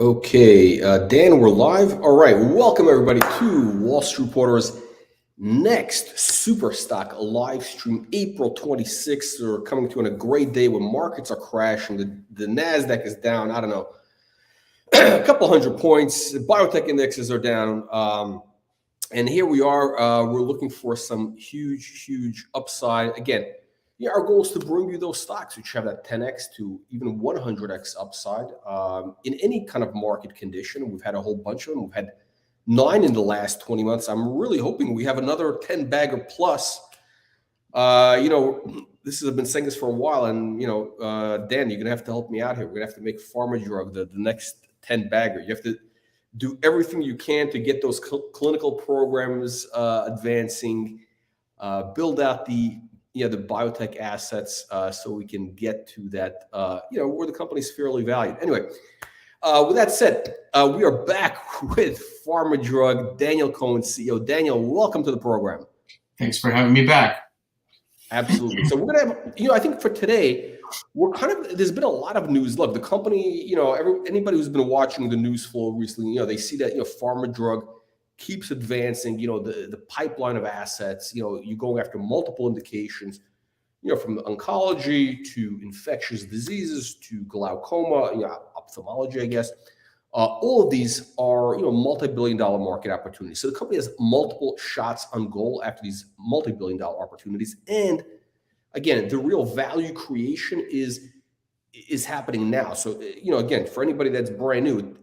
Okay, Dan, we're live. All right, welcome everybody to Wall Street Reporter's next Super Stock live stream, April 26th. We're coming to on a great day when markets are crashing. The NASDAQ is down, I don't know, a couple hundred points. The biotech indexes are down. And here we are. We're looking for some huge upside. Again, yeah, our goal is to bring you those stocks which have that 10x to even 100x upside in any kind of market condition. We've had a whole bunch of them. We've had 9 in the last 20 months. I'm really hoping we have another 10 bagger plus. I've been saying this for a while, and Dan, you're gonna have to help me out here. We're gonna have to make PharmaDrug the next 10 bagger. You have to do everything you can to get those clinical programs advancing, build out the biotech assets so we can get to that, where the company's fairly valued. Anyway, with that said, we are back with PharmaDrug, Daniel Cohen, CEO. Daniel, welcome to the program. Thanks for having me back. Absolutely. So we're going to have, I think for today, there's been a lot of news. Look, the company, anybody who's been watching the news flow recently, they see that, PharmaDrug keeps advancing, the pipeline of assets, you're going after multiple indications, from oncology to infectious diseases to glaucoma, ophthalmology, I guess. All of these are, multi-billion-dollar market opportunities. So the company has multiple shots on goal after these multi-billion-dollar opportunities. And again, the real value creation is happening now. So, again, for anybody that's brand new,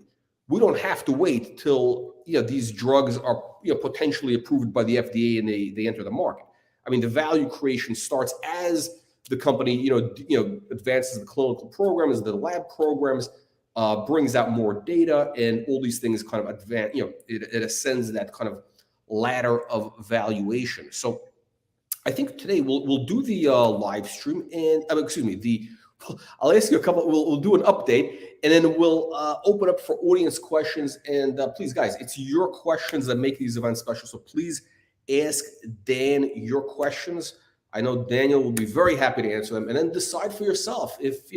we don't have to wait till these drugs are potentially approved by the FDA and they enter the market. I mean, the value creation starts as the company advances the clinical programs, the lab programs, brings out more data, and all these things kind of advance. It ascends that kind of ladder of valuation. So I think today we'll do the live stream and I'll ask you a couple. We'll do an update, and then we'll open up for audience questions. And please, guys, it's your questions that make these events special. So please ask Dan your questions. I know Daniel will be very happy to answer them, and then decide for yourself if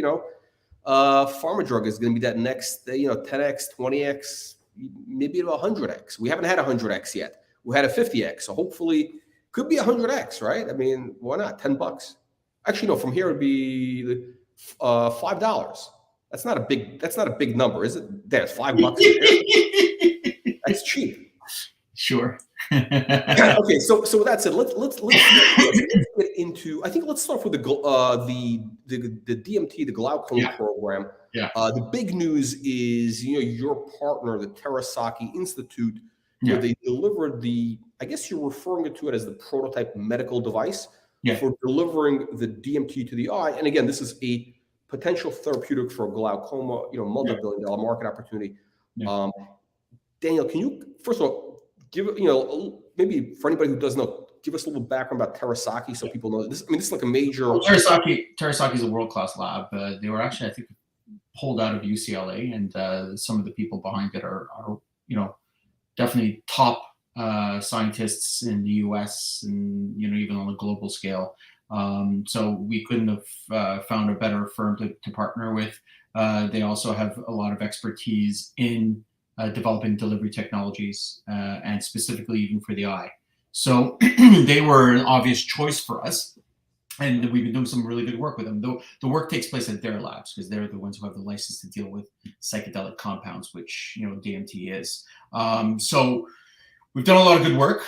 PharmaDrug is going to be that next 10x, 20x, maybe 100x. We haven't had 100x yet. We had a 50x, so hopefully could be 100x, right? I mean, why not? $10. Actually, no. From here it'd be $5. That's not a big number, is it? There's $5. That's cheap. Sure. Okay, so with that said, let's get into. I think let's start with the DMT, the Glaucoma Program. Yeah. The big news is your partner, the Terasaki Institute. They delivered the. I guess you're referring to it as the prototype medical device for delivering the DMT to the eye. And again, this is a potential therapeutic for glaucoma, multi-billion-dollar market opportunity. Yeah. Daniel, can you first of all give maybe for anybody who doesn't know, give us a little background about Terasaki so people know this. I mean, this is like a major. Well, Terasaki is a world-class lab. They were actually, I think, pulled out of UCLA, and some of the people behind it are definitely top scientists in the U.S. and even on a global scale. So we couldn't have found a better firm to partner with. They also have a lot of expertise in developing delivery technologies, and specifically even for the eye. So they were an obvious choice for us, and we've been doing some really good work with them. Though the work takes place at their labs because they're the ones who have the license to deal with psychedelic compounds, which DMT is. So we've done a lot of good work.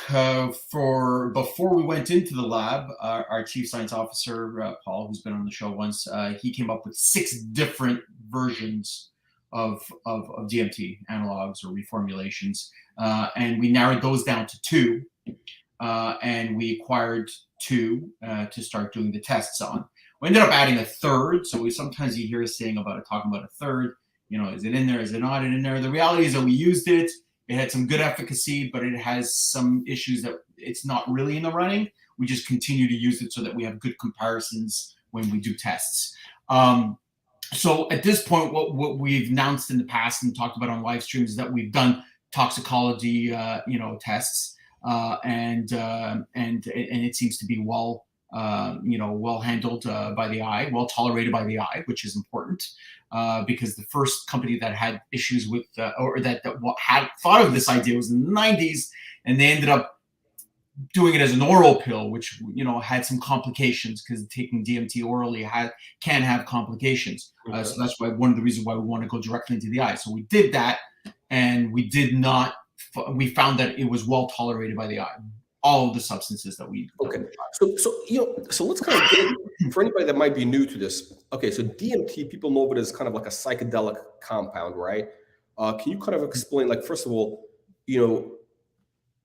Before we went into the lab, our chief science officer, Paul, who's been on the show once, he came up with 6 different versions of DMT analogs or reformulations, and we narrowed those down to 2, and we acquired 2 to start doing the tests on. We ended up adding a 3rd, so sometimes you hear us talking about a 3rd. Is it in there? Is it not in there? The reality is that we used it. It had some good efficacy, but it has some issues that it's not really in the running. We just continue to use it so that we have good comparisons when we do tests. So at this point, what we've announced in the past and talked about on live streams is that we've done toxicology, tests, and it seems to be well well handled by the eye, well tolerated by the eye, which is important because the first company that had issues with or that had thought of this idea was in the 90s, and they ended up doing it as an oral pill, which had some complications because taking DMT orally can have complications. Okay. So that's why one of the reasons why we want to go directly into the eye. So we did that, and we found that it was well tolerated by the eye. All of the substances that we So let's kind of get, for anybody that might be new to this. Okay, so DMT, people know of it as kind of like a psychedelic compound, right? Can you kind of explain, like, first of all,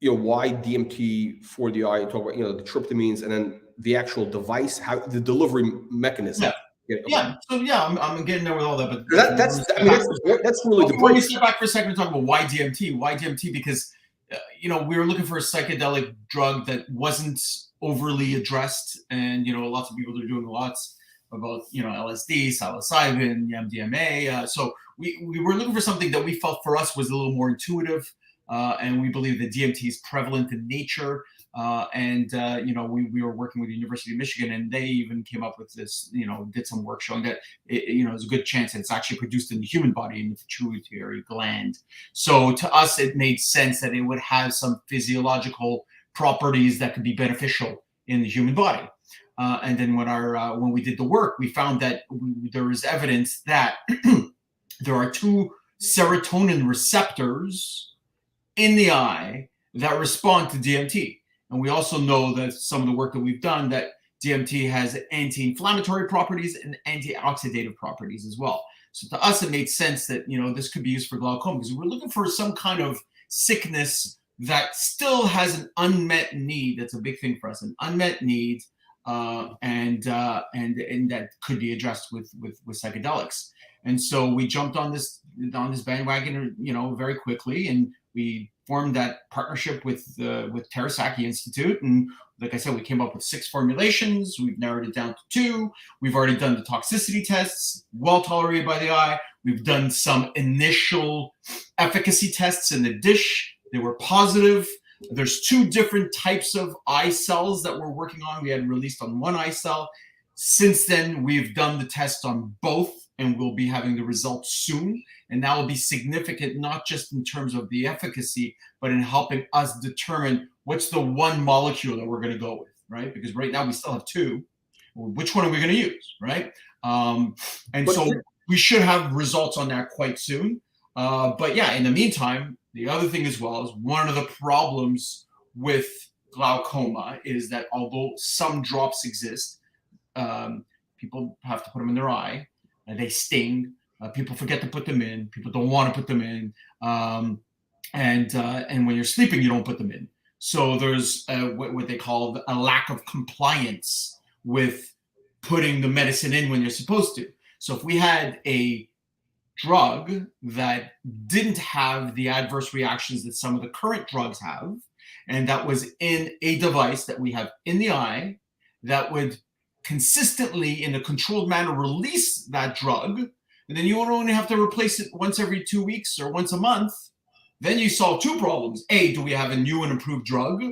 why DMT for the eye? Talk about the tryptamines, and then the actual device, how the delivery mechanism. I'm getting there with all that, but that's really the. Let me step back for a second and talk about why DMT. Why DMT? Because we were looking for a psychedelic drug that wasn't overly addressed, and lots of people are doing lots about LSD, psilocybin, MDMA. So we were looking for something that we felt for us was a little more intuitive, and we believe that DMT is prevalent in nature. We were working with the University of Michigan, and they even came up with this, did some work showing that there's a good chance that it's actually produced in the human body in the pituitary gland. So to us, it made sense that it would have some physiological properties that could be beneficial in the human body. And then when we did the work, we found that there is evidence that there are two serotonin receptors in the eye that respond to DMT. And we also know that some of the work that we've done that DMT has anti-inflammatory properties and antioxidative properties as well. So to us, it made sense that, this could be used for glaucoma because we're looking for some kind of sickness that still has an unmet need. That's a big thing for us, an unmet need, and that could be addressed with psychedelics. And so we jumped on this bandwagon, very quickly, and we formed that partnership with Terasaki Institute. And like I said, we came up with 6 formulations. We've narrowed it down to 2. We've already done the toxicity tests, well tolerated by the eye. We've done some initial efficacy tests in the dish. They were positive. There's 2 different types of eye cells that we're working on. We had released on 1 eye cell. Since then, we've done the test on both, and we'll be having the results soon. And that will be significant, not just in terms of the efficacy, but in helping us determine what's the one molecule that we're going to go with, right? Because right now we still have 2. Which one are we going to use, right? So we should have results on that quite soon. But yeah, in the meantime, the other thing as well is one of the problems with glaucoma is that although some drops exist, people have to put them in their eye, and they sting. People forget to put them in. People don't want to put them in. And when you're sleeping, you don't put them in. So there's what they call a lack of compliance with putting the medicine in when you're supposed to. So if we had a drug that didn't have the adverse reactions that some of the current drugs have, and that was in a device that we have in the eye that would consistently, in a controlled manner, release that drug, and then you would only have to replace it once every 2 weeks or once a month, then you solve 2 problems. A, do we have a new and improved drug?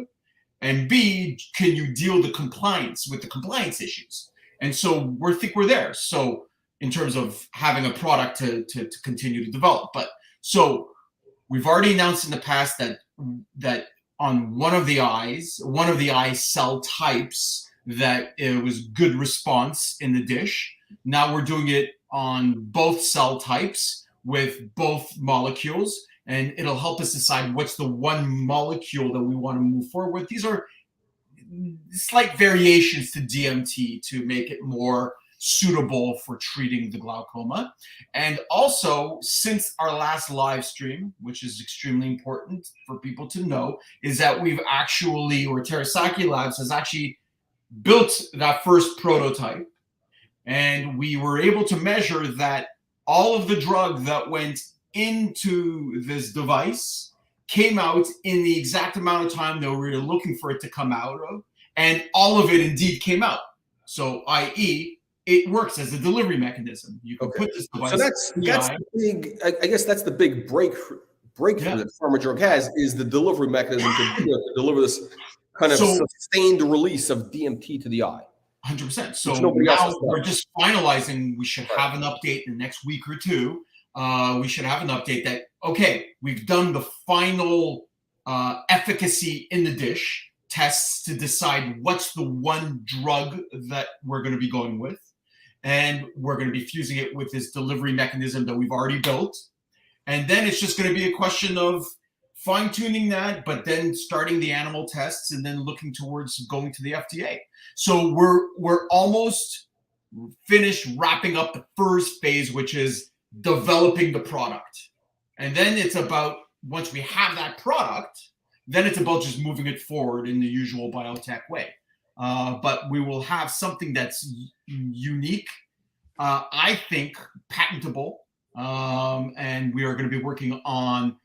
And B, can you deal with the compliance issues? And so we think we're there. So in terms of having a product to continue to develop. But so we've already announced in the past that on one of the eye cell types, that it was good response in the dish. Now we're doing it on both cell types with both molecules, and it'll help us decide what's the one molecule that we want to move forward with. These are slight variations to DMT to make it more suitable for treating the glaucoma. And also, since our last live stream, which is extremely important for people to know, is that we've actually, or Terasaki Labs has actually built that first prototype, and we were able to measure that all of the drug that went into this device came out in the exact amount of time that we were looking for it to come out of, and all of it indeed came out. So, i.e., it works as a delivery mechanism. You can put this device. So that's the big. I guess that's the big breakthrough that PharmaDrug has, is the delivery mechanism to deliver this kind of sustain the release of DMT to the eye. 100%. So now we're just finalizing. We should have an update in the next week or two. We should have an update that, okay, we've done the final efficacy in the dish tests to decide what's the one drug that we're going to be going with. And we're going to be fusing it with this delivery mechanism that we've already built. And then it's just going to be a question of fine-tuning that, but then starting the animal tests and then looking towards going to the FDA. So we're almost finished wrapping up the first phase, which is developing the product. And then it's about, once we have that product, then it's about just moving it forward in the usual biotech way. But we will have something that's unique, I think patentable, and we are going to be working on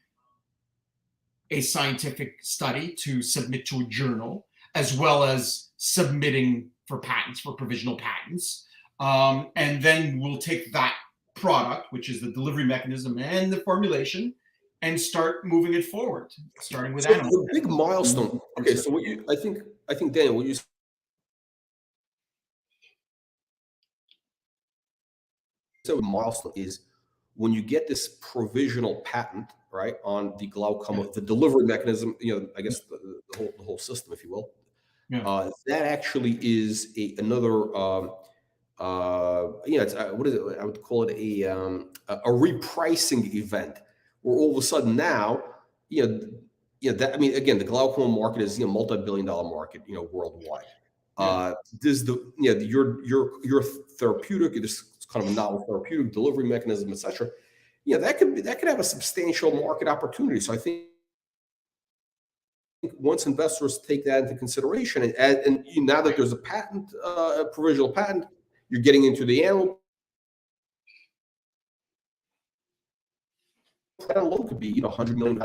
a scientific study to submit to a journal, as well as submitting for patents, for provisional patents. And then we'll take that product, which is the delivery mechanism and the formulation, and start moving it forward, starting with animals. The big milestone. Okay, so I think Daniel, what you said with milestone is when you get this provisional patent, right, on the glaucoma, the delivery mechanism, I guess the whole system, if you will. Yeah. That actually is another, it's, what is it? I would call it a repricing event, where all of a sudden now, that, I mean, again, the glaucoma market is multi-billion-dollar market, worldwide. Yeah. There's your therapeutic, this kind of a novel therapeutic delivery mechanism, etc. That could have a substantial market opportunity. So I think once investors take that into consideration, and now that there's a patent, a provisional patent, you're getting into the animal. Low could be 100 million.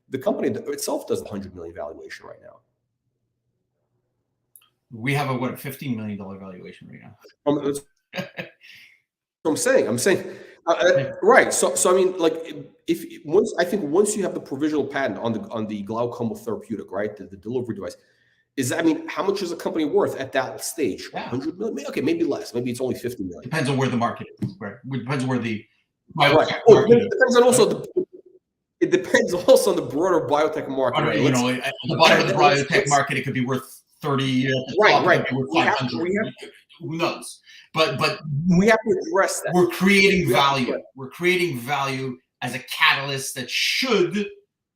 The company itself does the 100 million valuation right now. We have a $15 million valuation right now. That's what I'm saying. Right. So I mean, like, once you have the provisional patent on the glaucoma therapeutic, right, the delivery device, how much is a company worth at that stage? 100 million? Okay, maybe less. Maybe it's only 50 million. Depends on where the market is. Right. It depends on where the It depends also on the broader biotech market. Right? At the bottom of the biotech market, it could be worth 30. Right. Worth 500. Who knows? But we have to address that. We're creating value. We're creating value as a catalyst that should,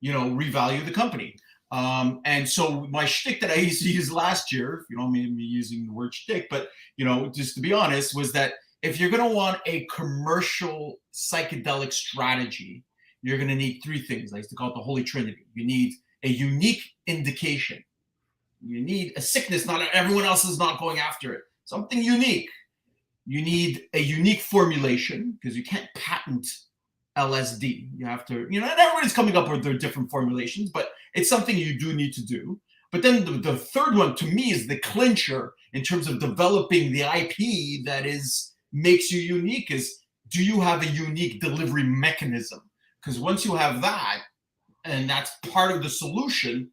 revalue the company. And so my shtick that I used to use last year, if you don't mind me using the word shtick, but just to be honest, was that if you're going to want a commercial psychedelic strategy, you're going to need three things. I used to call it the Holy Trinity. You need a unique indication. You need a sickness, not everyone else is not going after it. Something unique. You need a unique formulation, because you can't patent LSD. You have to, and everybody's coming up with their different formulations, but it's something you do need to do. But then the third one, to me, is the clincher in terms of developing the IP that makes you unique, is, do you have a unique delivery mechanism? Because once you have that, and that's part of the solution,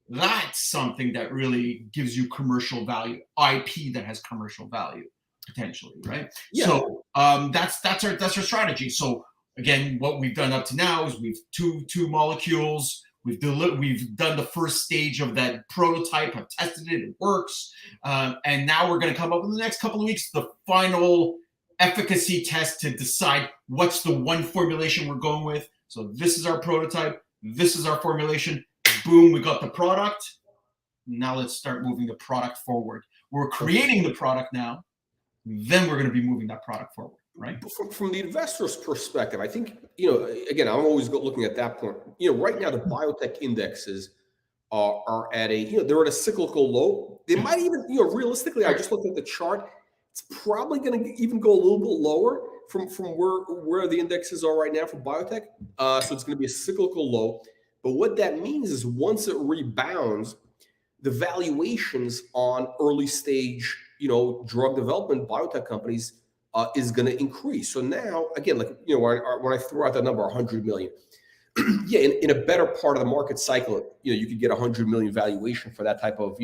that's something that really gives you commercial value, IP that has commercial value potentially, right? Yeah. So that's our strategy. So again, what we've done up to now is we've two molecules. We've done the first stage of that prototype. I've tested it. It works. And now we're going to come up in the next couple of weeks the final efficacy test to decide what's the one formulation we're going with. So this is our prototype. This is our formulation. Boom, we got the product. Now let's start moving the product forward. We're creating the product now. Then we're going to be moving that product forward, right? From the investor's perspective, I think, again, I'm always looking at that point. Right now the biotech indexes are at they're at a cyclical low. They might even, realistically, I just looked at the chart. It's probably going to even go a little bit lower from where the indexes are right now for biotech. So it's going to be a cyclical low. But what that means is once it rebounds, the valuations on early stage, drug development biotech companies is going to increase. So now, again, like, when I throw out that number, 100 million, yeah, in a better part of the market cycle, you could get 100 million valuation for that type of,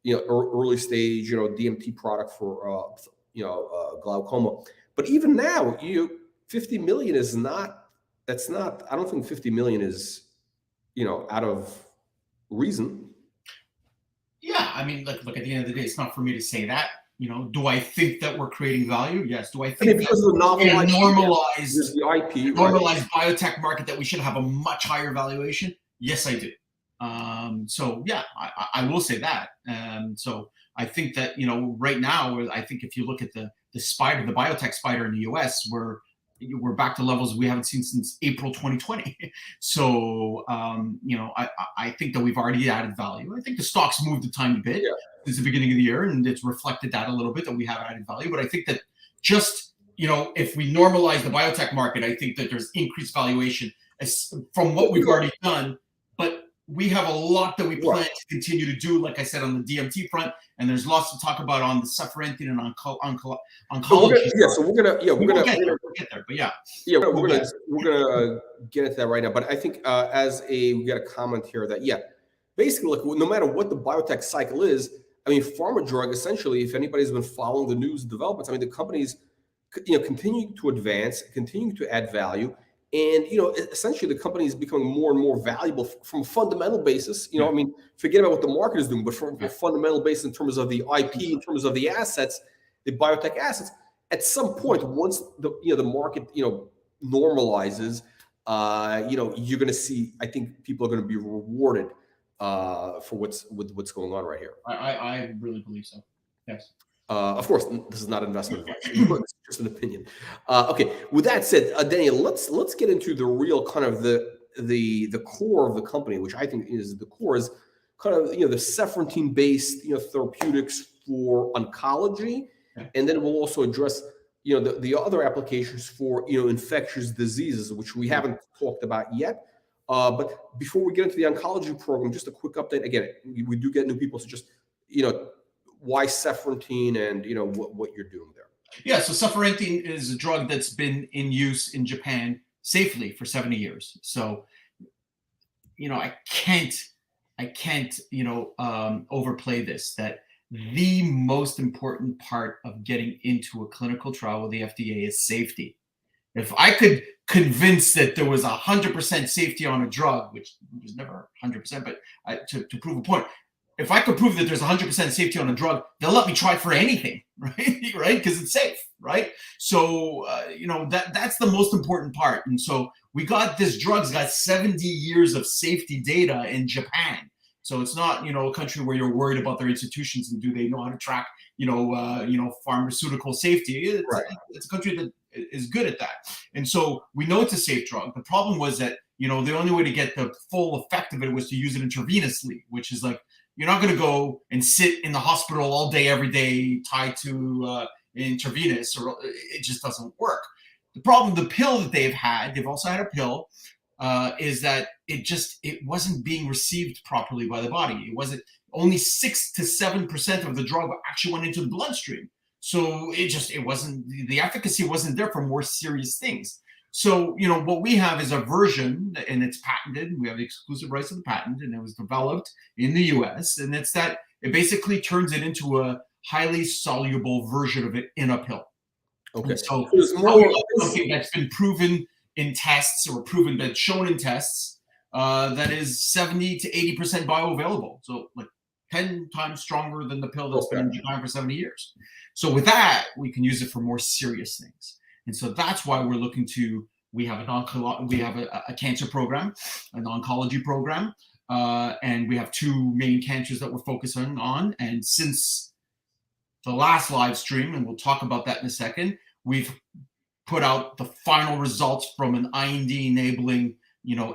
early stage, DMT product for, glaucoma. But even now, 50 million is not, that's not, I don't think 50 million is, out of reason. Yeah, I mean, look, at the end of the day, it's not for me to say that. Do I think that we're creating value? Yes. Do I think because of the novel in a IP, normalized, the IP, normalized biotech market that we should have a much higher valuation? Yes, I do. So yeah, I will say that. So I think that right now, I think if you look at the spider, the biotech spider in the U.S., we're back to levels we haven't seen since April 2020. So I think that we've already added value. I think the stock's moved a tiny bit since the beginning of the year, and it's reflected that a little bit that we have added value. But I think that just if we normalize the biotech market, I think that there's increased valuation from what we've already done. But we have a lot that we plan to continue to do, like I said, on the DMT front, and there's lots to talk about on the Seferentine and oncology. So we're gonna get there. But we're gonna get into that right now. But I think we got a comment here that basically, look, no matter what the biotech cycle is, I mean, PharmaDrug essentially, if anybody's been following the news developments, I mean, the companies, continue to advance, continue to add value. And, essentially the company is becoming more and more valuable from a fundamental basis. I mean, forget about what the market is doing, but from a fundamental basis in terms of the IP, in terms of the assets, the biotech assets, at some point, once the market, normalizes, you're going to see, I think people are going to be rewarded for what's going on right here. I really believe so. Yes. Of course, this is not investment advice. It's just an opinion. Okay. With that said, Daniel, let's get into the real kind of the core of the company, which I think is the core is kind of the Seferentine based therapeutics for oncology, and then we'll also address the other applications for infectious diseases, which we haven't talked about yet. But before we get into the oncology program, just a quick update. Again, we do get new people, so just why Seferentine and what you're doing there. Yeah, so Seferentine is a drug that's been in use in Japan safely for 70 years. So I can't overplay this, that the most important part of getting into a clinical trial with the FDA is safety. If I could convince that there was 100% safety on a drug, which was never 100%, but to prove a point, if I could prove that there's 100% safety on a drug, they'll let me try for anything, right? Right? Because it's safe, right? So, that's the most important part. And so we got this drug's got 70 years of safety data in Japan. So it's not, a country where you're worried about their institutions and do they know how to track, pharmaceutical safety. It's a country that is good at that. And so we know it's a safe drug. The problem was that, the only way to get the full effect of it was to use it intravenously, which is like, you're not going to go and sit in the hospital all day, every day, tied to intravenous, or it just doesn't work. The problem, the pill that they've also had a pill, is that it wasn't being received properly by the body. It wasn't, only 6 to 7% of the drug actually went into the bloodstream. So it wasn't, the efficacy wasn't there for more serious things. So, what we have is a version, and it's patented. We have the exclusive rights to the patent, and it was developed in the US. And it's that it basically turns it into a highly soluble version of it in a pill. Okay. And so there's more something that's been proven in tests, or that's shown in tests, that is 70 to 80% bioavailable. So like 10 times stronger than the pill that's been in Japan for 70 years. So with that, we can use it for more serious things. And so that's why we're looking to, we have a cancer program, an oncology program, and we have 2 main cancers that we're focusing on. And since the last live stream, and we'll talk about that in a second, we've put out the final results from an IND enabling,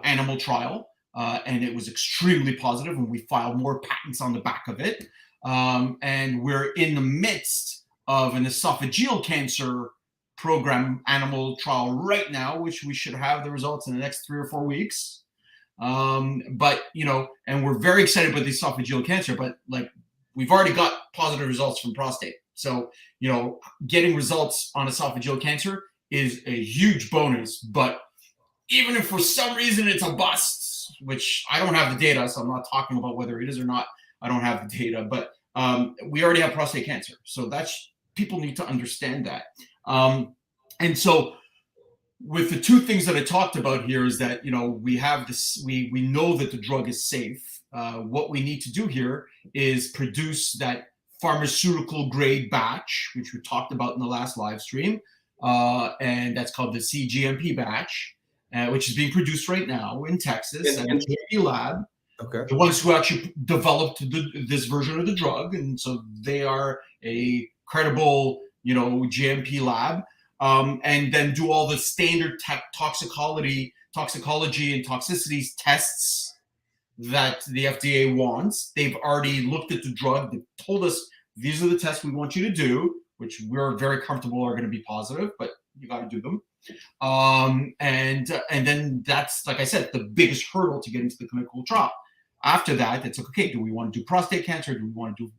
animal trial. And it was extremely positive, and we filed more patents on the back of it. And we're in the midst of an esophageal cancer program animal trial right now, which we should have the results in the next 3 or 4 weeks. But, and we're very excited about the esophageal cancer, but like we've already got positive results from prostate. So, getting results on esophageal cancer is a huge bonus, but even if for some reason it's a bust, which I don't have the data, so I'm not talking about whether it is or not. I don't have the data, but we already have prostate cancer. So that's, people need to understand that. And so with the two things that I talked about here is that, we have this, we know that the drug is safe. What we need to do here is produce that pharmaceutical grade batch, which we talked about in the last live stream. And that's called the cGMP batch, which is being produced right now in Texas at a GMP lab. Okay. The ones who actually developed this version of the drug. And so they are a credible, GMP lab. And then do all the standard toxicology and toxicities tests that the FDA wants. They've already looked at the drug. They've told us these are the tests we want you to do, which we're very comfortable are going to be positive, but you got to do them. And then that's, like I said, the biggest hurdle to get into the clinical trial. After that, it's like, okay, do we want to do prostate cancer? Do we want to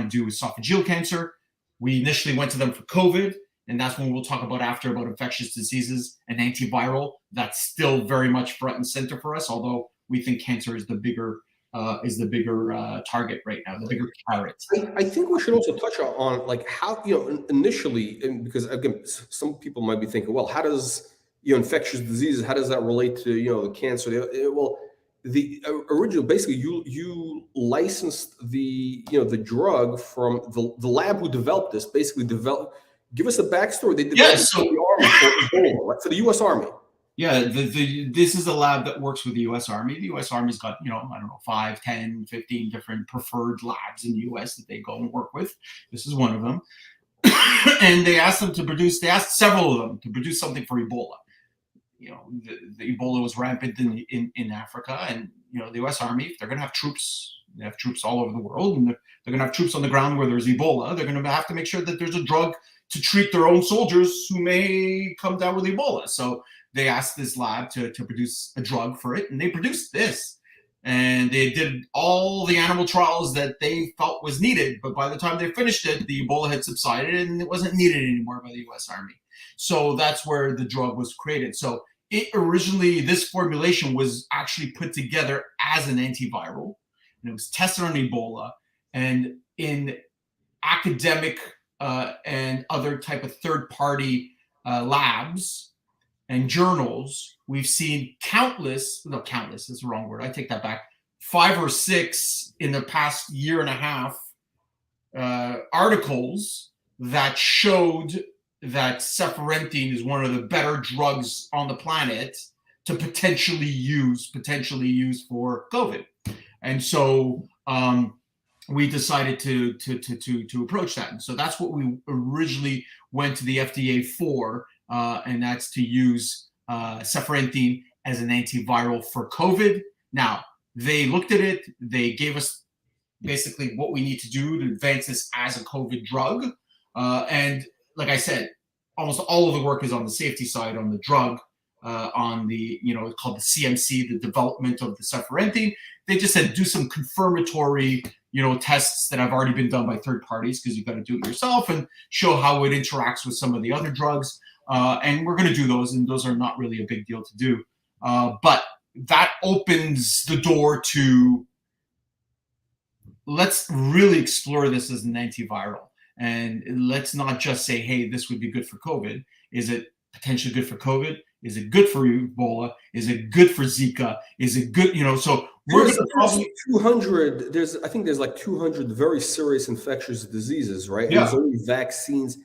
do esophageal cancer? We initially went to them for COVID. And that's when we'll talk about after infectious diseases and antiviral. That's still very much front and center for us, although we think cancer is the bigger target right now, the bigger carrot. I think we should also touch on like how, initially, and because again, some people might be thinking, well, how does, infectious diseases, how does that relate to, the cancer? Well, the original, basically you licensed the, the drug from the lab who developed this, basically give us a backstory. They developed it for the Army, for Ebola, right? For the U.S. Army. Yeah, this is a lab that works with the U.S. Army. The U.S. Army's got, 5, 10, 15 different preferred labs in the U.S. that they go and work with. This is one of them. And they asked several of them to produce something for Ebola. The Ebola was rampant in Africa, and, the U.S. Army, if they're going to have troops, they have troops all over the world, and they're going to have troops on the ground where there's Ebola. They're going to have to make sure that there's a drug to treat their own soldiers who may come down with Ebola. So they asked this lab to produce a drug for it, and they produced this. And they did all the animal trials that they felt was needed. But by the time they finished it, the Ebola had subsided and it wasn't needed anymore by the U.S. Army. So that's where the drug was created. So this formulation was actually put together as an antiviral, and it was tested on Ebola. And in academic and other type of third-party labs and journals, we've seen countless is the wrong word, I take that back, 5 or 6 in the past year and a half articles that showed that Seferentine is one of the better drugs on the planet to potentially use for COVID. And so we decided to approach that. And so that's what we originally went to the FDA for, and that's to use Seferentine as an antiviral for COVID. Now, they looked at it. They gave us basically what we need to do to advance this as a COVID drug. And like I said, almost all of the work is on the safety side, on the drug, on the, it's called the CMC, the development of the Seferentine. They just said do some confirmatory, tests that have already been done by third parties, because you've got to do it yourself and show how it interacts with some of the other drugs. And we're going to do those, and those are not really a big deal to do. But that opens the door to, let's really explore this as an antiviral. And let's not just say, hey, this would be good for COVID. Is it potentially good for COVID? Is it good for Ebola? Is it good for Zika? Is it good? So we're going to probably 200. I think there's like 200 very serious infectious diseases, right? And yeah. There's only vaccines.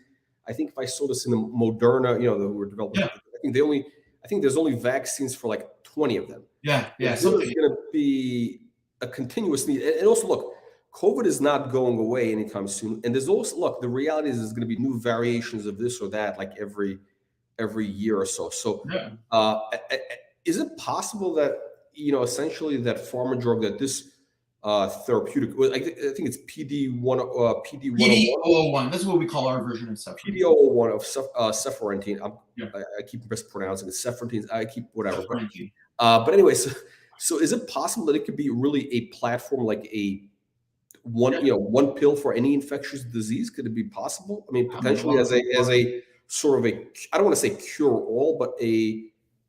I think if I saw this in the Moderna, that were developed. Yeah. I think there's only vaccines for like 20 of them. Yeah. There's going to be a continuous need. And also, look, COVID is not going away anytime soon. And there's also, look, the reality is there's going to be new variations of this or that, like every year or so. So is it possible that, essentially that PharmaDrug, that this therapeutic, I think it's PD101. PD001. That's what we call our version of Seferentine. PD001 of Seferentine. I keep mispronouncing it. Seferentine. I keep whatever. But anyway, so is it possible that it could be really a platform, like one pill for any infectious disease? Could it be possible? I mean, potentially as a sort of I don't want to say cure all, but a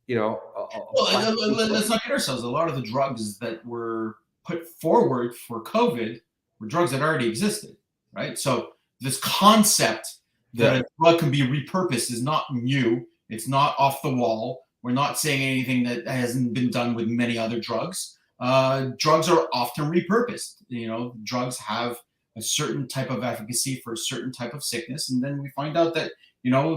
Let's not kid ourselves. A lot of the drugs that were put forward for COVID were drugs that already existed, right? So this concept that a drug can be repurposed is not new. It's not off the wall. We're not saying anything that hasn't been done with many other drugs. Drugs are often repurposed. Drugs have a certain type of efficacy for a certain type of sickness, and then we find out that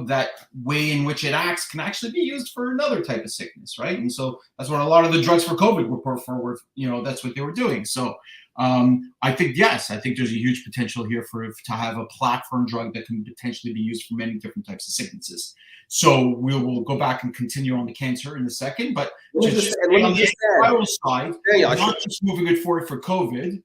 that way in which it acts can actually be used for another type of sickness, right? And so that's what a lot of the drugs for COVID were put forward. That's what they were doing. So I think there's a huge potential here to have a platform drug that can potentially be used for many different types of sicknesses. So we will go back and continue on the cancer in a second, but on the viral side, not just moving it forward for COVID.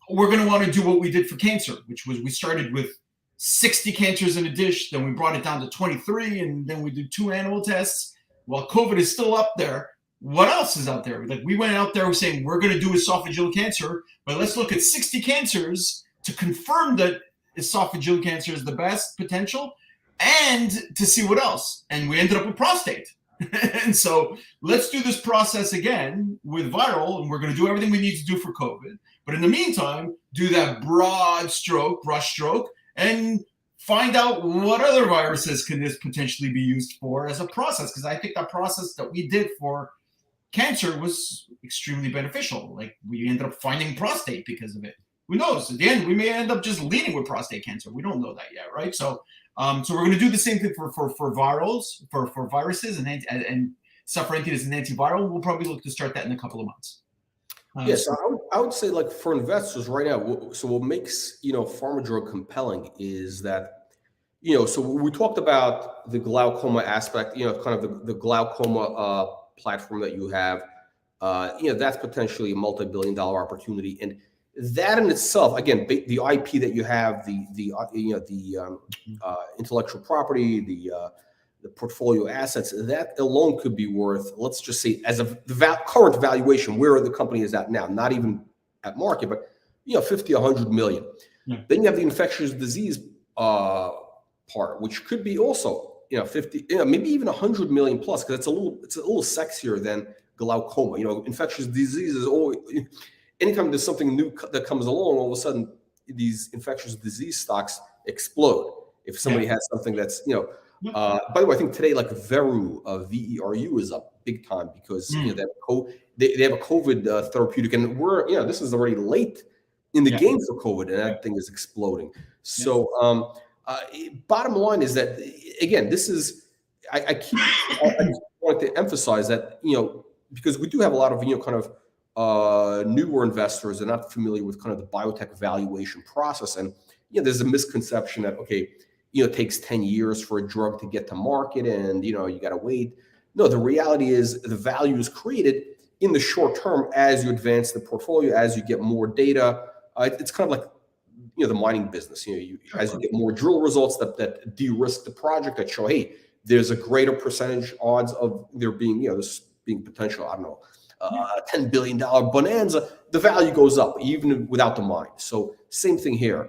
We're going to want to do what we did for cancer, which was we started with 60 cancers in a dish, then we brought it down to 23, and then we did 2 animal tests. While COVID is still up there, what else is out there? Like, we went out there saying we're going to do esophageal cancer, but let's look at 60 cancers to confirm that esophageal cancer is the best potential and to see what else. And we ended up with prostate. And so let's do this process again with viral, and we're going to do everything we need to do for COVID. But in the meantime, do that broad stroke, brush stroke, and find out what other viruses can this potentially be used for as a process. Because I think that process that we did for cancer was extremely beneficial. Like, we ended up finding prostate because of it. Who knows? At the end, we may end up just leading with prostate cancer. We don't know that yet, right? So we're going to do the same thing for virals, for viruses, and Seferentine is an antiviral. We'll probably look to start that in a couple of months. Yes, I would say, like, for investors right now, so what makes PharmaDrug compelling is that so we talked about the glaucoma aspect, kind of the glaucoma platform that you have, that's potentially a multi-billion-dollar opportunity, and that in itself, again, the IP that you have, the intellectual property, the portfolio assets, that alone could be worth, let's just say, as of the current valuation, where the company is at now, not even at market, but 50, 100 million. Then you have the infectious disease part, which could be also 50, maybe even 100 million plus, because it's a little sexier than glaucoma. Infectious disease is always, anytime there's something new that comes along, all of a sudden these infectious disease stocks explode. If somebody has something that's by the way, I think today, like, Veru, VERU is up big time because they have a COVID therapeutic, and this is already late in the game for COVID, and that thing is exploding. So bottom line is that, again, this is I just want to emphasize that because we do have a lot of kind of newer investors that are not familiar with kind of the biotech valuation process, and there's a misconception that it takes 10 years for a drug to get to market, and you got to wait. No, the reality is the value is created in the short term as you advance the portfolio, as you get more data. It's kind of like the mining business. As you get more drill results that de-risk the project, that show, hey, there's a greater percentage odds of there being this being potential, I don't know, $10 billion bonanza. The value goes up even without the mine. So same thing here.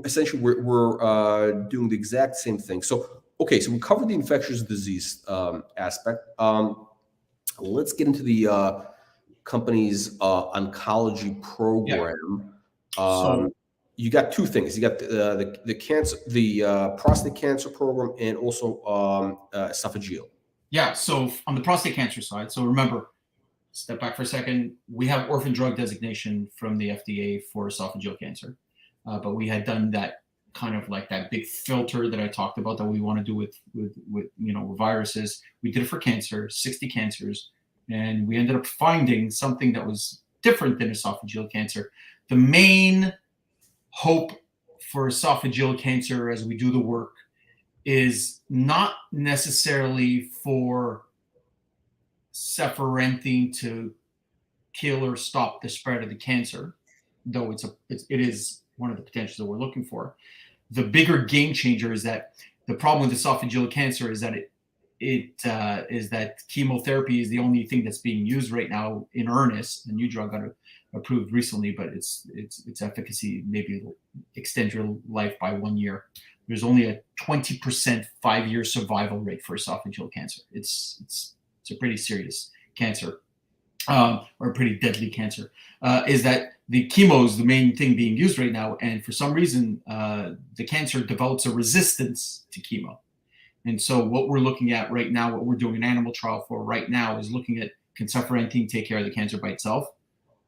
Essentially, we're doing the exact same thing. So, so we covered the infectious disease aspect. Let's get into the company's oncology program. So you got 2 things. You got the cancer, the prostate cancer program, and also esophageal. Yeah. So on the prostate cancer side, so remember, step back for a second. We have orphan drug designation from the FDA for esophageal cancer. But we had done that kind of like that big filter that I talked about that we want to do with viruses. We did it for cancer, 60 cancers, and we ended up finding something that was different than esophageal cancer. The main hope for esophageal cancer as we do the work is not necessarily for Seferentine to kill or stop the spread of the cancer, though it is one of the potentials that we're looking for. The bigger game changer is that the problem with esophageal cancer is that is that chemotherapy is the only thing that's being used right now in earnest. The new drug got approved recently, but its efficacy maybe extend your life by 1 year. there's only a 20% 5-year survival rate for esophageal cancer. It's a pretty serious cancer, or a pretty deadly cancer. Is that the chemo is the main thing being used right now, and for some reason, the cancer develops a resistance to chemo. And so what we're looking at right now, what we're doing an animal trial for right now, is looking at, can Seferentine take care of the cancer by itself?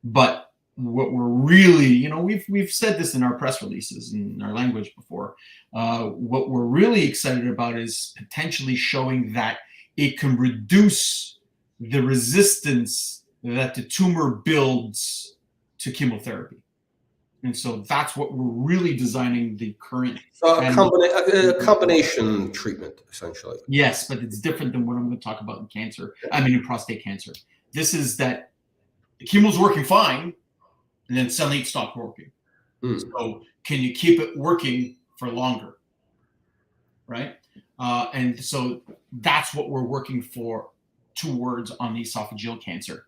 But what we're really, we've said this in our press releases and our language before. What we're really excited about is potentially showing that it can reduce the resistance that the tumor builds to chemotherapy. And so that's what we're really designing the current. So a combination treatment, essentially. Yes, but it's different than what I'm going to talk about in cancer. I mean, in prostate cancer. This is that the chemo's working fine, and then suddenly it stopped working. So can you keep it working for longer? Right? And so that's what we're working towards on the esophageal cancer.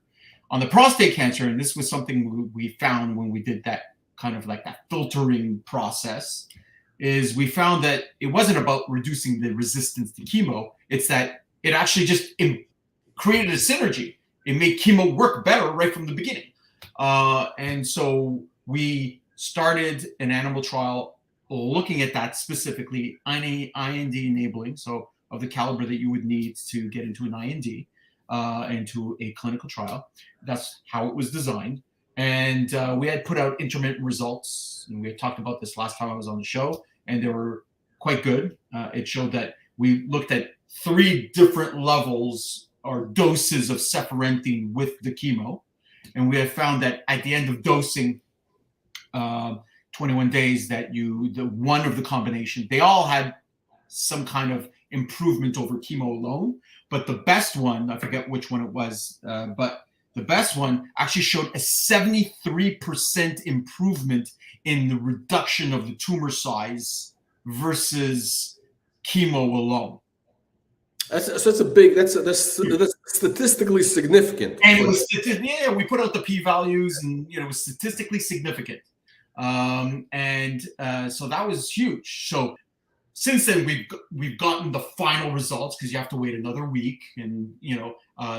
On the prostate cancer, and this was something we found when we did that kind of like that filtering process, is we found that it wasn't about reducing the resistance to chemo. It's that it actually just created a synergy. It made chemo work better right from the beginning. And so we started an animal trial looking at that specifically, IND enabling, so of the caliber that you would need to get into an IND, into a clinical trial. That's how it was designed. And we had put out intermittent results, and we had talked about this last time I was on the show, and they were quite good. It showed that we looked at 3 different levels or doses of Seferentine with the chemo, and we had found that at the end of dosing, 21 days, that the one of the combination, they all had some kind of improvement over chemo alone, but the best one, I forget which one it was, but the best one actually showed a 73% improvement in the reduction of the tumor size versus chemo alone. That's statistically significant. And it was we put out the p-values, and it was statistically significant. So that was huge. So since then, we've gotten the final results, because you have to wait another week and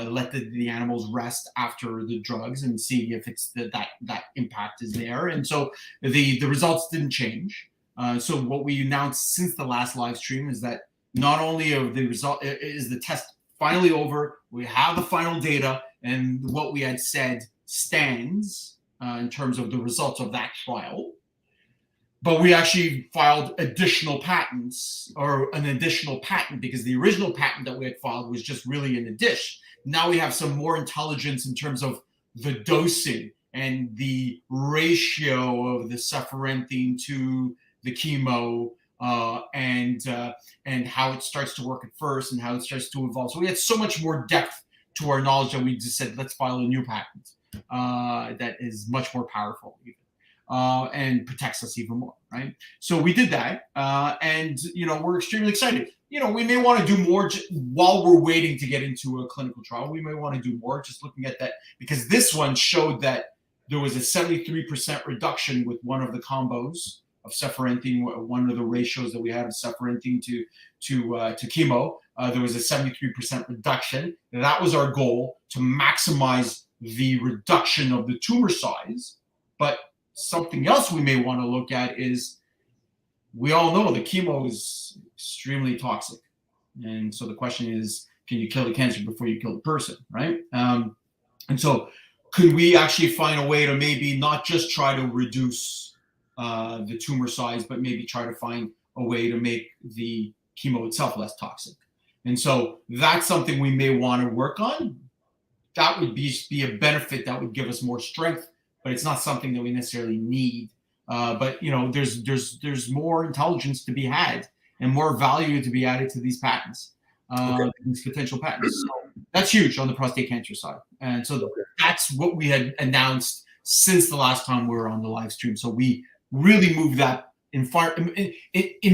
let the animals rest after the drugs and see if it's that impact is there. And so the results didn't change. So what we announced since the last live stream is that not only of the result is the test finally over, we have the final data, and what we had said stands in terms of the results of that trial. But we actually filed additional patents, or an additional patent, because the original patent that we had filed was just really in a dish. Now we have some more intelligence in terms of the dosing and the ratio of the Seferentine to the chemo, and how it starts to work at first and how it starts to evolve. So we had so much more depth to our knowledge that we just said, let's file a new patent that is much more powerful even. And protects us even more, right? So we did that, and we're extremely excited. We may want to do more while we're waiting to get into a clinical trial. We may want to do more, just looking at that, because this one showed that there was a 73% reduction with one of the combos of Seferentine, one of the ratios that we had of Seferentine to chemo. There was a 73% reduction. That was our goal, to maximize the reduction of the tumor size. But something else we may want to look at is, we all know the chemo is extremely toxic. And so the question is, can you kill the cancer before you kill the person, right? And so could we actually find a way to maybe not just try to reduce the tumor size, but maybe try to find a way to make the chemo itself less toxic? And so that's something we may want to work on. That would be a benefit that would give us more strength, but it's not something that we necessarily need. But there's more intelligence to be had and more value to be added to these patents, these potential patents. So that's huge on the prostate cancer side. And so that's what we had announced since the last time we were on the live stream. So we really moved that in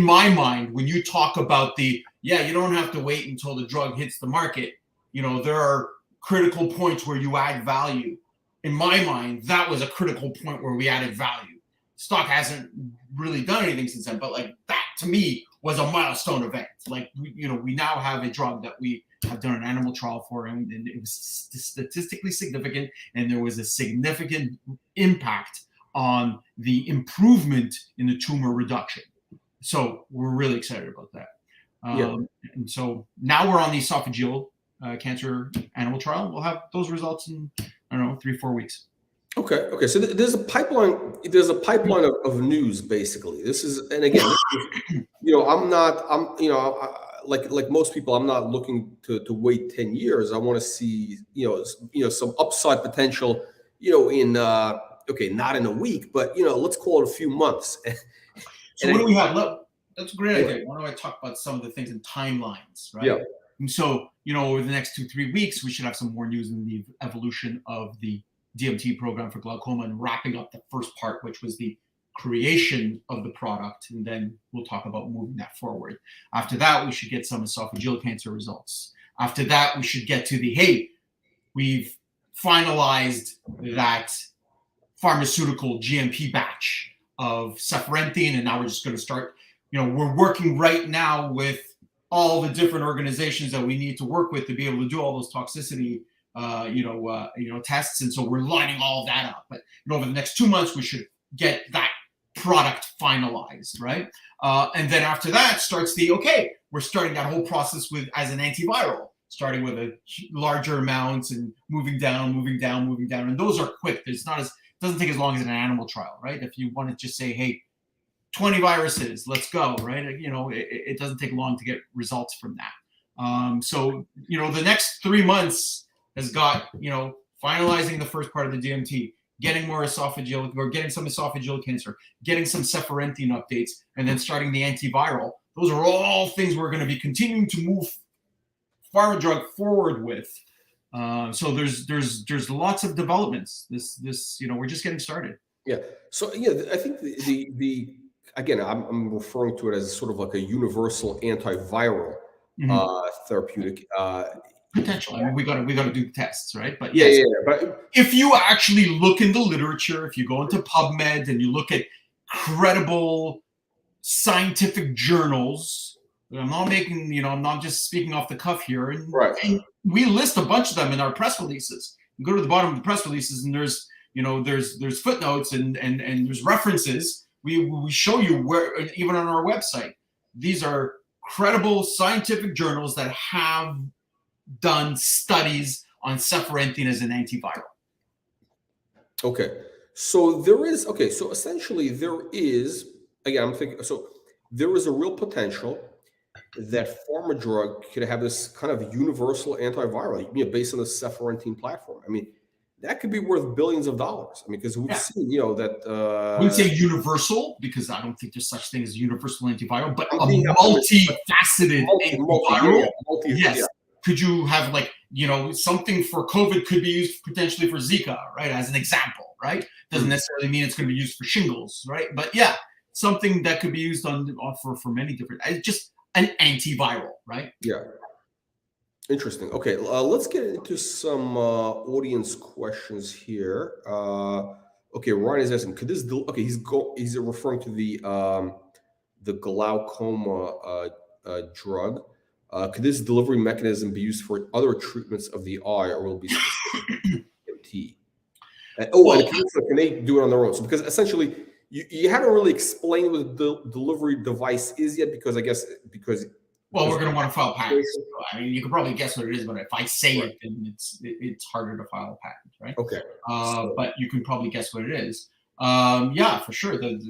my mind. When you talk about you don't have to wait until the drug hits the market. There are critical points where you add value. In my mind, that was a critical point where we added value. Stock hasn't really done anything since then, but like that to me was a milestone event. Like, we now have a drug that we have done an animal trial for, and it was statistically significant, and there was a significant impact on the improvement in the tumor reduction. So we're really excited about that. And so now we're on the esophageal cancer animal trial. We'll have those results in, I don't know, 3-4 weeks. Okay. So there's a pipeline. There's a pipeline of news, basically. This is, and again, like most people, I'm not looking to wait 10 years. I want to see, some upside potential, in not in a week, but let's call it a few months. So what do we have? Look, that's a great idea. Why don't I talk about some of the things in timelines, right? Yeah. And so, over the next 2-3 weeks, we should have some more news in the evolution of the DMT program for glaucoma and wrapping up the first part, which was the creation of the product. And then we'll talk about moving that forward. After that, we should get some esophageal cancer results. After that, we should get to we've finalized that pharmaceutical GMP batch of Seferentine, and now we're just going to start, we're working right now with all the different organizations that we need to work with to be able to do all those toxicity, tests. And so we're lining all that up. But over the next 2 months, we should get that product finalized, right? And then after that starts we're starting that whole process as an antiviral, starting with a larger amounts and moving down. And those are quick. Doesn't take as long as an animal trial, right? If you want to just say, hey, 20 viruses, let's go, right? It doesn't take long to get results from that. So, the next 3 months has got, finalizing the first part of the DMT, getting more esophageal, or getting some esophageal cancer, getting some Seferentine updates, and then starting the antiviral. Those are all things we're going to be continuing to move PharmaDrug forward with. So there's lots of developments. This we're just getting started. Yeah. So I think the again, I'm referring to it as sort of like a universal antiviral therapeutic. Potential. I mean, we got to do tests, right? But but if you actually look in the literature, if you go into PubMed and you look at credible scientific journals, I'm not just speaking off the cuff here, and we list a bunch of them in our press releases. You go to the bottom of the press releases, and there's footnotes and there's references. We show you where, even on our website, these are credible scientific journals that have done studies on Seferentine as an antiviral. Okay. So there is, so essentially there is, again, I'm thinking, so there is a real potential that PharmaDrug could have this kind of universal antiviral, based on the Seferentine platform. I mean, that could be worth billions of dollars. I mean, because we've seen, that. I wouldn't say universal, because I don't think there's such thing as universal antiviral, but a multifaceted antiviral. Yes. Could you have something for COVID could be used potentially for Zika, right? As an example, right? Doesn't necessarily mean it's going to be used for shingles, right? But something that could be used for many different, just an antiviral, right? Yeah. Interesting. Okay, let's get into some audience questions here. Ryan is asking, could this? He's referring to the glaucoma drug. Could this delivery mechanism be used for other treatments of the eye, or will it be specific to DMT? Can they do it on their own? So, because essentially, you haven't really explained what the delivery device is yet, because we're going to want to file patents. So, I mean, you can probably guess what it is, but if I say it, then it's harder to file a patent, right? Okay. But you can probably guess what it is. For sure. The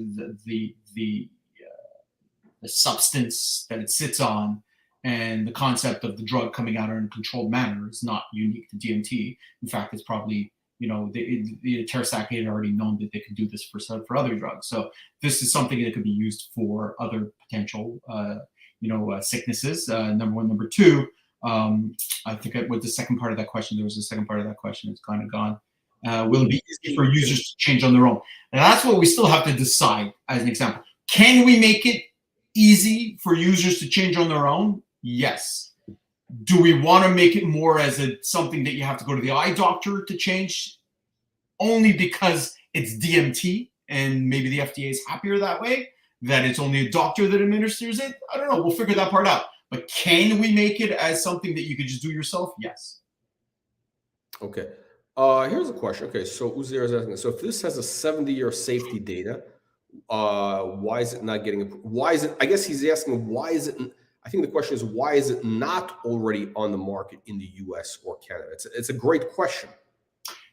substance that it sits on and the concept of the drug coming out in a controlled manner is not unique to DMT. In fact, it's probably, the Terasac had already known that they could do this for other drugs. So this is something that could be used for other potential, sicknesses. Number one. Number two, I think with the second part of that question, there was a second part of that question. It's kind of gone. Will it be easy for users to change on their own? And that's what we still have to decide. As an example, can we make it easy for users to change on their own? Yes. Do we want to make it more as something that you have to go to the eye doctor to change? Only because it's DMT and maybe the FDA is happier that way. that it's only a doctor that administers it? I don't know. We'll figure that part out. But can we make it as something that you could just do yourself? Yes. Okay. Here's a question. Okay, so Uzair is asking, so if this has a 70-year safety data, why is it not getting approved? Why is it, I guess he's asking, why is it, I think the question is, why is it not already on the market in the US or Canada? It's a great question.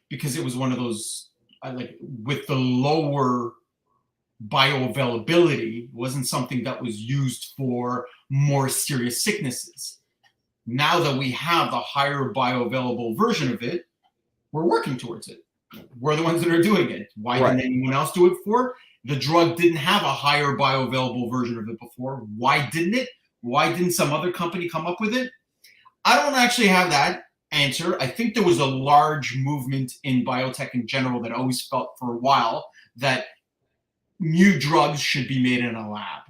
Because it was one of those, like with the lower bioavailability, wasn't something that was used for more serious sicknesses. Now that we have the higher bioavailable version of it, we're working towards it. We're the ones that are doing it. Why didn't anyone else do it before? The drug didn't have a higher bioavailable version of it before. Why didn't it? Why didn't some other company come up with it? I don't actually have that answer. I think there was a large movement in biotech in general that always felt for a while that new drugs should be made in a lab,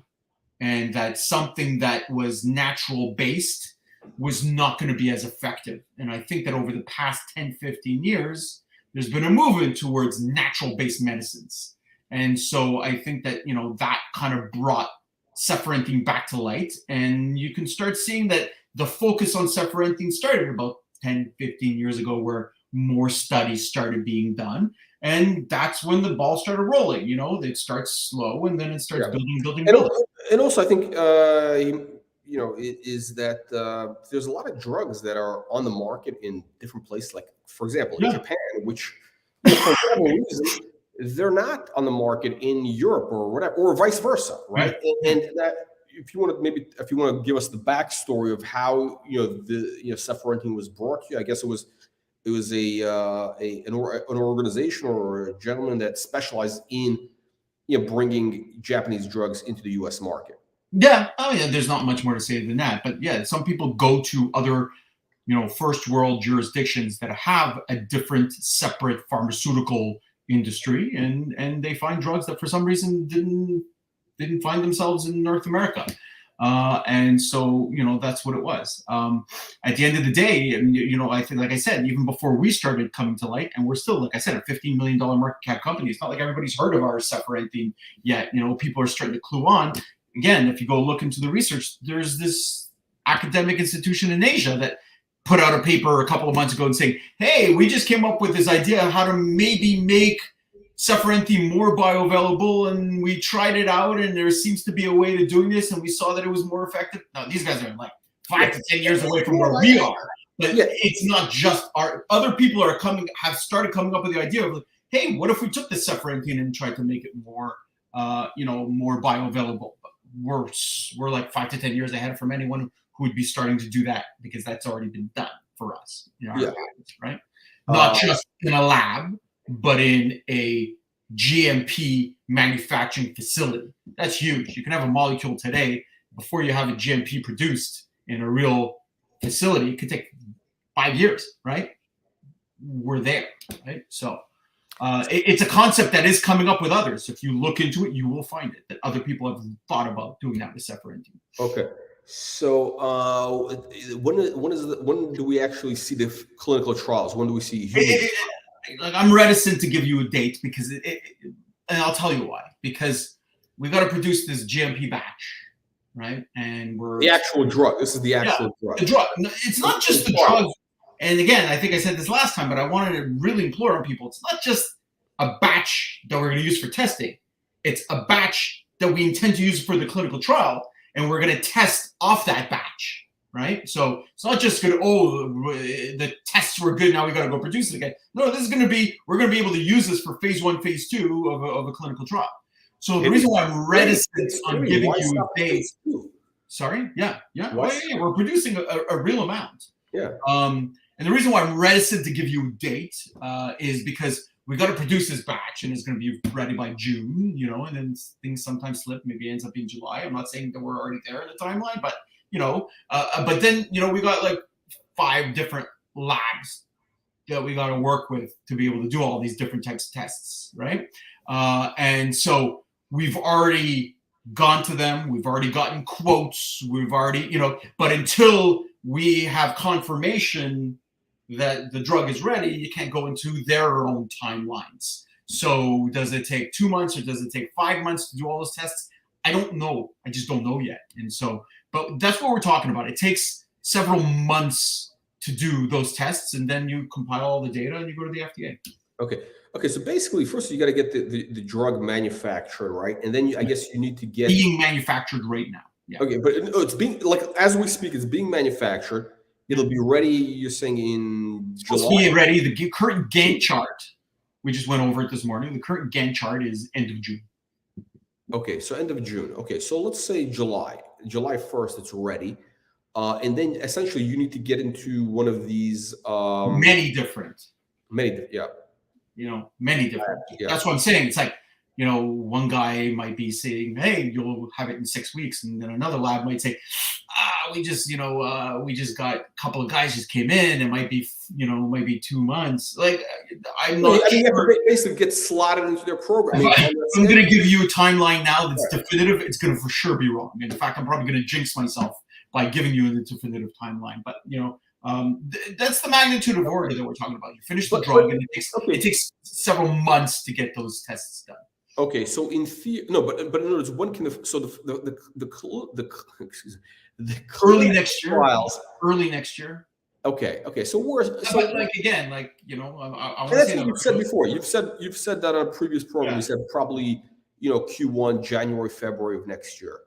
and that something that was natural based was not going to be as effective. And I think that over the past 10, 15 years, there's been a movement towards natural based medicines. And so I think that, you know, that kind of brought Seferentine back to light. And you can start seeing that the focus on Seferentine started about 10, 15 years ago, where more studies started being done. And that's when the ball started rolling. You know, it starts slow and then it starts building. And also, I think, you know, it is that there's a lot of drugs that are on the market in different places. Like, for example, in Japan, which for whatever reason, they're not on the market in Europe or whatever, or vice versa, right? And that, if you want to give us the backstory of how, you know, the Seferentine was brought to you, I guess it was an organization or a gentleman that specialized in, you know, bringing Japanese drugs into the U.S. market. Yeah, oh yeah, there's not much more to say than that. But yeah, some people go to other, you know, first world jurisdictions that have a different, separate pharmaceutical industry, and they find drugs that for some reason didn't find themselves in North America. And so, you know, that's what it was. At the end of the day, you know, I think, like I said, even before we started coming to light, and we're still, like I said, a $15 million market cap company. It's not like everybody's heard of our Seferentine yet. You know, people are starting to clue on. Again, if you go look into the research, there's this academic institution in Asia that put out a paper a couple of months ago and saying, hey, we just came up with this idea of how to maybe make Seferentine more bioavailable, and we tried it out, and there seems to be a way to doing this, and we saw that it was more effective. Now, these guys are like 5 to 10 years away from where we are, but it's not just other people have started coming up with the idea of, hey, what if we took this Seferentine and tried to make it more, you know, more bioavailable? But we're like 5 to 10 years ahead from anyone who would be starting to do that, because that's already been done for us, in our labs, right? Not just in a lab, but in a GMP manufacturing facility. That's huge. You can have a molecule today before you have a GMP produced in a real facility. It could take 5 years, right? We're there, right? So it's a concept that is coming up with others. If you look into it, you will find it, that other people have thought about doing that with Seferentine. Okay. So when do we actually see the clinical trials? When do we see human? Like, I'm reticent to give you a date, because and I'll tell you why. Because we got to produce this GMP batch, right? And we're the actual drug. This is the actual drug. The drug. It's not just the drug. And again, I think I said this last time, but I wanted to really implore on people. It's not just a batch that we're going to use for testing. It's a batch that we intend to use for the clinical trial, and we're going to test off that batch, right? So it's not just going to, the tests were good, now we got to go produce it again. No, this is going to be, we're going to be able to use this for phase 1, phase 2 of a clinical trial. So the reason why I'm reticent on giving you a date. Sorry? Yeah. We're producing a real amount. Yeah. And the reason why I'm reticent to give you a date is because we got to produce this batch, and it's going to be ready by June, you know, and then things sometimes slip. Maybe it ends up being July. I'm not saying that we're already there in the timeline, but, you know, but then, you know, we got like 5 different labs that we got to work with to be able to do all these different types of tests, right? And so we've already gone to them. We've already gotten quotes. We've already, you know, but until we have confirmation that the drug is ready, you can't go into their own timelines. So does it take 2 months or does it take 5 months to do all those tests? I don't know. I just don't know yet. And so, but that's what we're talking about. It takes several months to do those tests, and then you compile all the data and you go to the FDA. Okay. So basically, first you got to get the drug manufactured, right? And then I guess you need to get being manufactured right now. Yeah. Okay, but it's being like as we speak, it's being manufactured. It'll be ready. You're saying in July. Supposed to be ready. The current Gantt chart, we just went over it this morning. The current Gantt chart is end of June. Okay, so end of June. Okay, so let's say July 1st, it's ready. And then essentially you need to get into one of these many different. Yeah. Many different. Yeah. That's what I'm saying. It's like, one guy might be saying, hey, you'll have it in 6 weeks. And then another lab might say, we just got a couple of guys just came in. It might be, might be 2 months. Like, I'm not sure. You have to basically get slotted into their program. I'm going to give you a timeline now that's definitive. It's going to for sure be wrong. In fact, I'm probably going to jinx myself by giving you the definitive timeline. But, that's the magnitude of order that we're talking about. You finish the drug, and it takes several months to get those tests done. Okay, so in theory, no, but in other words, one can so the early next year. Trials. Early next year. Okay, so we're so but like again, like I want to say what you've said before. You've said that on a previous program. You said probably Q1, January, February of next year.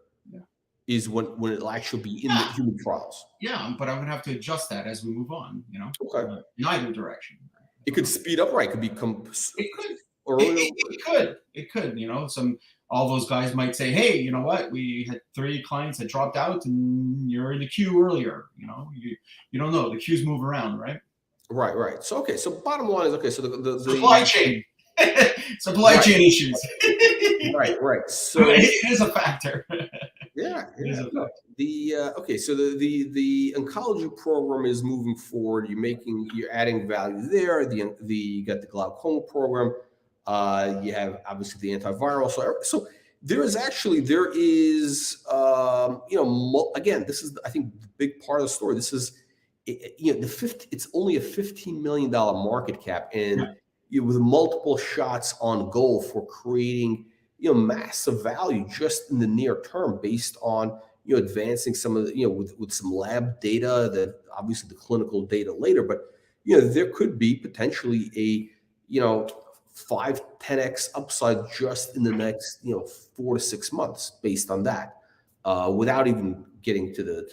Is when it'll actually be in the human trials. Yeah, but I'm gonna have to adjust that as we move on. Okay. In either direction. It could speed up, right? It could become. It could. It could. All those guys might say, hey, you know what? We had 3 clients that dropped out, and you're in the queue earlier. You don't know. The queues move around, right? Right. So okay. So bottom line is okay. So the supply chain. Supply chain issues. Right. So it is a factor. Yeah. Okay. So the oncology program is moving forward. You're adding value there. You got the glaucoma program. You have obviously the antiviral. So there is again, this is I think the big part of the story. This is it's only a $15 million market cap, and with multiple shots on goal for creating massive value just in the near term based on advancing some of the with some lab data, that obviously the clinical data later, but there could be potentially a 5-10x upside just in the next 4 to 6 months based on that, without even getting to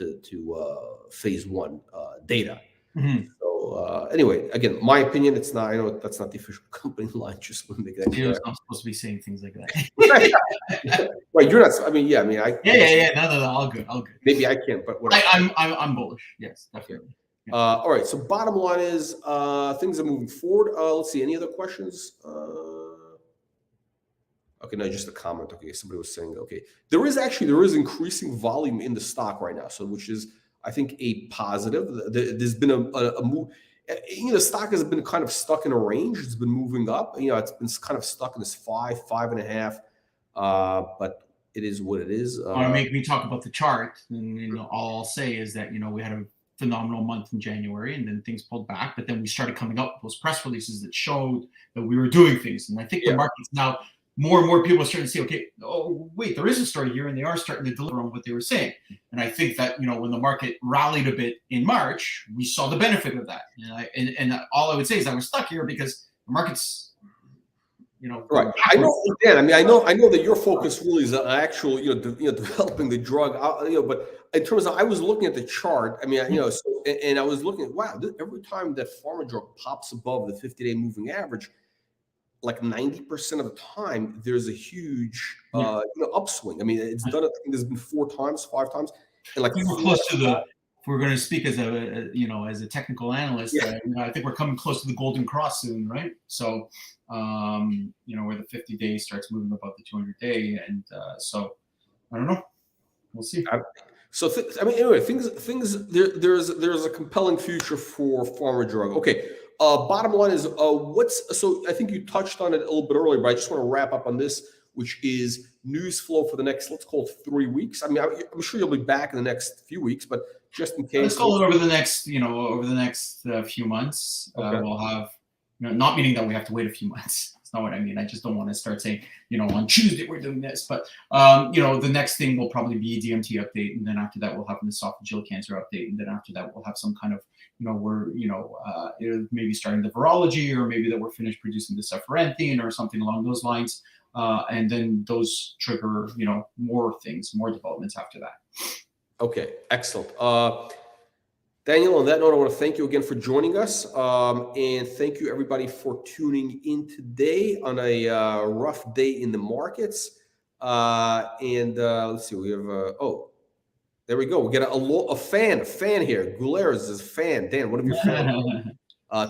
phase 1 data. Mm-hmm. So anyway, again, my opinion, it's not. I know that's not the official company line. Just want to make that clear. I'm supposed to be saying things like that. Right, you're not. I mean, yeah. No, all good. Maybe I can't, but whatever. I'm bullish. Yes, definitely. Yeah. All right. So bottom line is things are moving forward. Let's see. Any other questions? Okay, no, just a comment. Okay, somebody was saying, okay, there is increasing volume in the stock right now, so which is, I think, a positive. There's been a move. The stock has been kind of stuck in a range. It's been moving up. It's been kind of stuck in this 5.5. But it is what it is. Want to make me talk about the chart? And all I'll say is that we had a phenomenal month in January, and then things pulled back. But then we started coming up with those press releases that showed that we were doing things, and I think the market's now. More and more people are starting to see, okay, oh, wait, there is a story here, and they are starting to deliver on what they were saying. And I think that, when the market rallied a bit in March, we saw the benefit of that. And all I would say is I was stuck here because the market's, right. I know, Dan, I know that your focus really is on actual, developing the drug, but in terms of, I was looking at the chart, so, and I was looking at, wow, every time that PharmaDrug pops above the 50-day moving average, like 90% of the time, there's a huge upswing. It's done. I think there's been 4 times, 5 times, and like we're close to the. If we're going to speak as a technical analyst, I think we're coming close to the golden cross soon, right? So, where the 50-day starts moving above the 200-day, and so I don't know. We'll see. Anyway, things. There's a compelling future for PharmaDrug. Okay. Bottom line is, so I think you touched on it a little bit earlier, but I just want to wrap up on this, which is news flow for the next, let's call it 3 weeks. I'm sure you'll be back in the next few weeks, but just in case. Let's call it over the next, few months. Okay. We'll have, not meaning that we have to wait a few months. That's not what I mean. I just don't want to start saying, on Tuesday we're doing this. But, the next thing will probably be a DMT update. And then after that, we'll have an esophageal cancer update. And then after that, we'll have some kind of, maybe starting the virology, or maybe that we're finished producing the Seferentine or something along those lines. And then those trigger, more things, more developments after that. Okay, excellent. Daniel, on that note, I want to thank you again for joining us. And thank you, everybody, for tuning in today on a rough day in the markets. Let's see, we have, there we go. We get a fan here. Gulares is a fan. Dan, one of your fans.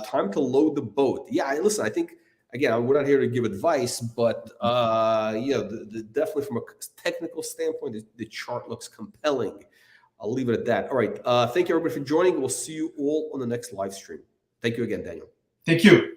Time to load the boat. Yeah, listen, I think, again, we're not here to give advice, but definitely from a technical standpoint, the chart looks compelling. I'll leave it at that. All right. Thank you, everybody, for joining. We'll see you all on the next live stream. Thank you again, Daniel. Thank you.